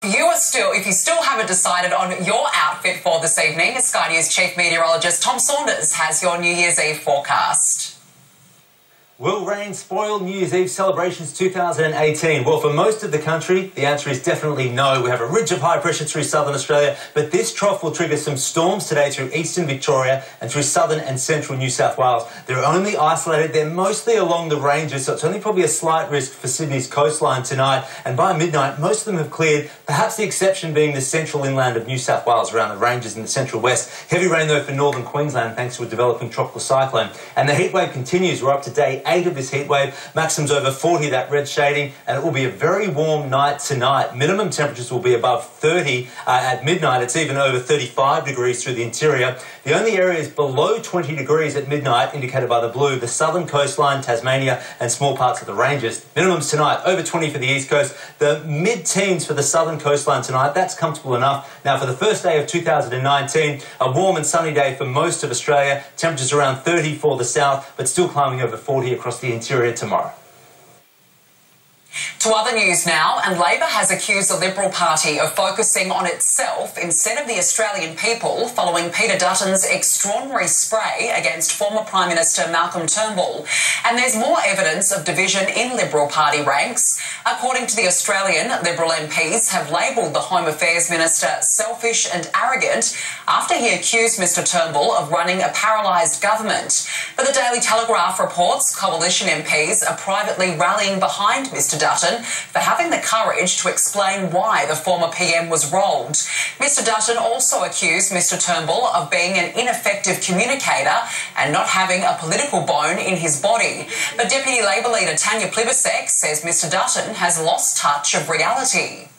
If you still haven't decided on your outfit for this evening, Sky News Chief Meteorologist Tom Saunders has your New Year's Eve forecast. Will rain spoil New Year's Eve celebrations 2018? Well, for most of the country, the answer is definitely no. We have a ridge of high pressure through southern Australia, but this trough will trigger some storms today through eastern Victoria and through southern and central New South Wales. They're only isolated. They're mostly along the ranges, so it's only probably a slight risk for Sydney's coastline tonight. And by midnight, most of them have cleared, perhaps the exception being the central inland of New South Wales around the ranges in the central west. Heavy rain, though, for northern Queensland thanks to a developing tropical cyclone. And the heatwave continues. We're up to day 8 of this heatwave. Maximums over 40, that red shading, and it will be a very warm night tonight. Minimum temperatures will be above 30 at midnight. It's even over 35 degrees through the interior. The only areas below 20 degrees at midnight, indicated by the blue, the southern coastline, Tasmania, and small parts of the ranges. Minimums tonight, over 20 for the east coast. The mid-teens for the southern coastline tonight. That's comfortable enough. Now, for the first day of 2019, a warm and sunny day for most of Australia. Temperatures around 30 for the south, but still climbing over 40 across the interior tomorrow. To other news now, and Labor has accused the Liberal Party of focusing on itself instead of the Australian people following Peter Dutton's extraordinary spray against former Prime Minister Malcolm Turnbull. And there's more evidence of division in Liberal Party ranks. According to the Australian, Liberal MPs have labelled the Home Affairs Minister selfish and arrogant after he accused Mr Turnbull of running a paralysed government. But the Daily Telegraph reports coalition MPs are privately rallying behind Mr Dutton for having the courage to explain why the former PM was rolled. Mr Dutton also accused Mr Turnbull of being an ineffective communicator and not having a political bone in his body. But Deputy Labor leader Tanya Plibersek says Mr Dutton has lost touch of reality.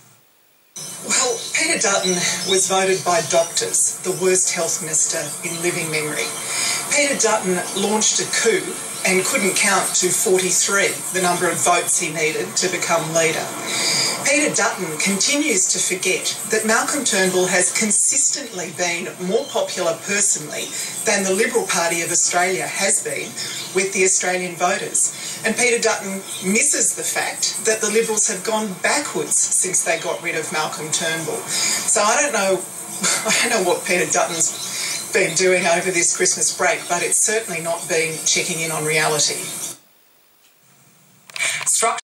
Well, Peter Dutton was voted by doctors the worst health minister in living memory. Peter Dutton launched a coup and couldn't count to 43, the number of votes he needed to become leader. Peter Dutton continues to forget that Malcolm Turnbull has consistently been more popular personally than the Liberal Party of Australia has been with the Australian voters. And Peter Dutton misses the fact that the Liberals have gone backwards since they got rid of Malcolm Turnbull. So I don't know what Peter Dutton's been doing over this Christmas break, but it's certainly not been checking in on reality.